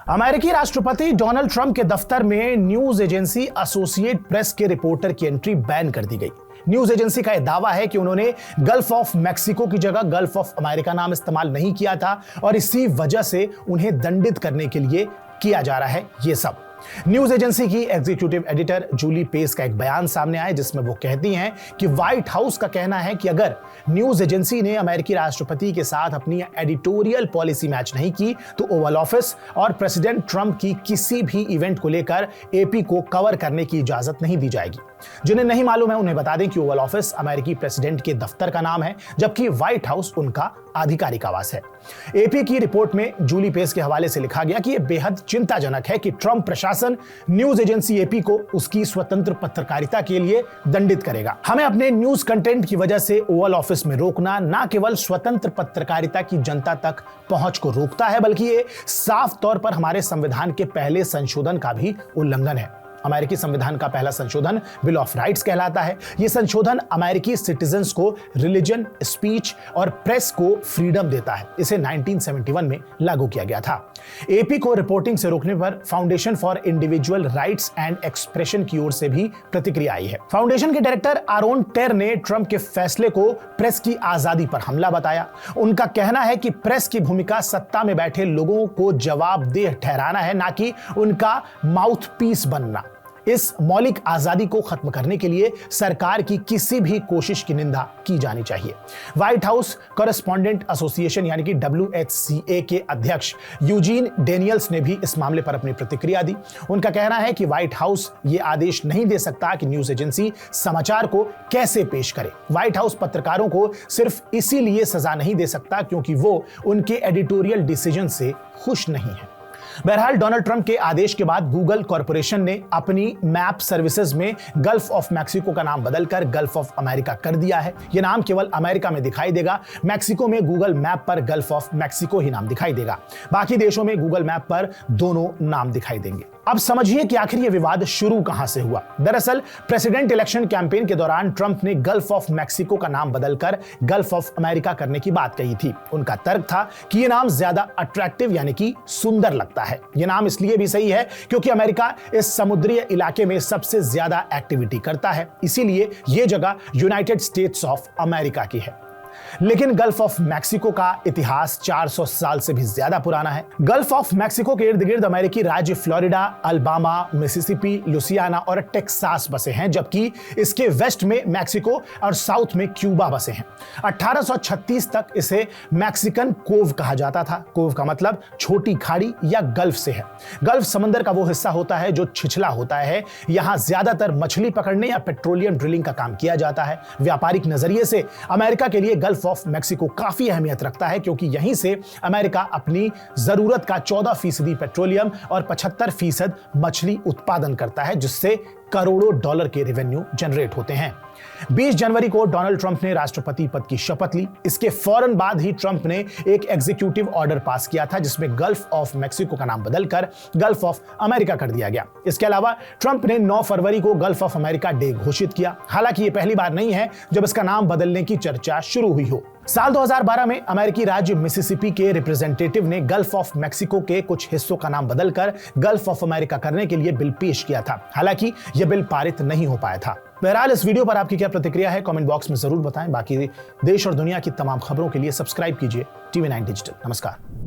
अमेरिकी राष्ट्रपति Donald Trump के दफ्तर में न्यूज एजेंसी एसोसिएट प्रेस के रिपोर्टर की एंट्री बैन कर दी गई। न्यूज एजेंसी का यह दावा है कि उन्होंने गल्फ ऑफ मैक्सिको की जगह गल्फ ऑफ अमेरिका नाम इस्तेमाल नहीं किया था और इसी वजह से उन्हें दंडित करने के लिए किया जा रहा है ये सब। न्यूज एजेंसी की एग्जीक्यूटिव एडिटर जूली पेस का एक बयान सामने आया जिसमें वो कहती हैं कि व्हाइट हाउस का कहना है कि अगर न्यूज एजेंसी ने अमेरिकी राष्ट्रपति के साथ अपनी एडिटोरियल पॉलिसी मैच नहीं की तो ओवल ऑफिस और प्रेसिडेंट ट्रंप की किसी भी इवेंट को लेकर एपी को कवर करने की इजाजत नहीं दी जाएगी। जिन्हें नहीं मालूम है उन्हें बता दें कि ओवल ऑफिस अमेरिकी प्रेसिडेंट के दफ्तर का नाम है, जबकि व्हाइट हाउस उनका आधिकारिक आवास है। एपी की रिपोर्ट में जूली पेस के हवाले से लिखा गया कि यह बेहद चिंताजनक है कि ट्रंप प्रशासन न्यूज एजेंसी एपी को उसकी स्वतंत्र पत्रकारिता के लिए दंडित करेगा। हमें अपने न्यूज कंटेंट की वजह से ओवल ऑफिस में रोकना न केवल स्वतंत्र पत्रकारिता की जनता तक पहुंच को रोकता है, बल्कि ये साफ तौर पर हमारे संविधान के पहले संशोधन का भी उल्लंघन है। अमेरिकी संविधान का पहला संशोधन बिल ऑफ राइट्स कहलाता है। यह संशोधन अमेरिकी सिटीजन्स को रिलीजन, स्पीच और प्रेस को फ्रीडम देता है। इसे 1971 में लागू किया गया था। एपी को रिपोर्टिंग से रोकने पर foundation for individual rights and expression की ओर से भी प्रतिक्रिया आई है। फाउंडेशन के डायरेक्टर आरोन टेर ने ट्रंप के फैसले को प्रेस की आजादी पर हमला बताया। उनका कहना है कि प्रेस की भूमिका सत्ता में बैठे लोगों को जवाबदेह ठहराना है, ना कि उनका माउथपीस बनना। इस मौलिक आजादी को खत्म करने के लिए सरकार की किसी भी कोशिश की निंदा की जानी चाहिए। व्हाइट हाउस कॉरेस्पॉन्डेंट एसोसिएशन यानी कि WHCA के अध्यक्ष यूजीन डेनियल्स ने भी इस मामले पर अपनी प्रतिक्रिया दी। उनका कहना है कि व्हाइट हाउस ये आदेश नहीं दे सकता कि न्यूज एजेंसी समाचार को कैसे पेश करे। व्हाइट हाउस पत्रकारों को सिर्फ इसीलिए सजा नहीं दे सकता क्योंकि वो उनके एडिटोरियल डिसीजन से खुश नहीं है। बहरहाल डोनाल्ड ट्रंप के आदेश के बाद गूगल कॉर्पोरेशन ने अपनी मैप सर्विसेज में गल्फ ऑफ मैक्सिको का नाम बदलकर गल्फ ऑफ अमेरिका कर दिया है। यह नाम केवल अमेरिका में दिखाई देगा। मैक्सिको में गूगल मैप पर गल्फ ऑफ मैक्सिको ही नाम दिखाई देगा। बाकी देशों में गूगल मैप पर दोनों नाम दिखाई देंगे। अब समझिए कि आखिर यह विवाद शुरू कहां से हुआ। दरअसल प्रेसिडेंट इलेक्शन कैंपेन के दौरान ट्रंप ने गल्फ ऑफ मैक्सिको का नाम बदलकर गल्फ ऑफ अमेरिका करने की बात कही थी। उनका तर्क था कि यह नाम ज्यादा अट्रैक्टिव यानी कि सुंदर लगता है। यह नाम इसलिए भी सही है क्योंकि अमेरिका इस समुद्री इलाके में सबसे ज्यादा एक्टिविटी करता है, इसीलिए यह जगह यूनाइटेड स्टेट्स ऑफ अमेरिका की है। लेकिन गल्फ ऑफ मैक्सिको का इतिहास 400 साल से भी ज्यादा पुराना है। गल्फ ऑफ मैक्सिको के इर्द गिर्द अमेरिकी राज्य फ्लोरिडा, अल्बामा, मिसिसिपी, लुसियाना और टेक्सास बसे हैं, जबकि इसके वेस्ट में मैक्सिको और साउथ में क्यूबा बसे हैं। 1836 तक इसे मैक्सिकन कोव कहा जाता था। कोव का मतलब छोटी खाड़ी या गल्फ से है। गल्फ समंदर का वो हिस्सा होता है जो छिछला होता है। यहां ज्यादातर मछली पकड़ने या पेट्रोलियम ड्रिलिंग का काम किया जाता है। व्यापारिक नजरिए से अमेरिका के लिए गल्फ ऑफ मैक्सिको काफी अहमियत रखता है क्योंकि यहीं से अमेरिका अपनी जरूरत का 14% पेट्रोलियम और 75% मछली उत्पादन करता है, जिससे करोड़ों डॉलर के रेवेन्यू जनरेट होते हैं। 20 जनवरी को डोनाल्ड ट्रंप ने राष्ट्रपति पद की शपथ ली। इसके फौरन बाद ही ट्रंप ने एक एग्जीक्यूटिव ऑर्डर पास किया था जिसमें गल्फ ऑफ मैक्सिको का नाम बदलकर गल्फ ऑफ अमेरिका कर दिया गया। इसके अलावा ट्रंप ने 9 फरवरी को गल्फ ऑफ अमेरिका डे घोषित किया। हालांकि यह पहली बार नहीं है जब इसका नाम बदलने की चर्चा शुरू हुई हो। साल 2012 में अमेरिकी राज्य मिसिसिपी के रिप्रेजेंटेटिव ने गल्फ ऑफ मैक्सिको के कुछ हिस्सों का नाम बदलकर गल्फ ऑफ अमेरिका करने के लिए बिल पेश किया था। हालांकि यह बिल पारित नहीं हो पाया था। बहरहाल इस वीडियो पर आपकी क्या प्रतिक्रिया है कमेंट बॉक्स में जरूर बताएं। बाकी देश और दुनिया की तमाम खबरों के लिए सब्सक्राइब कीजिए TV9 डिजिटल। नमस्कार।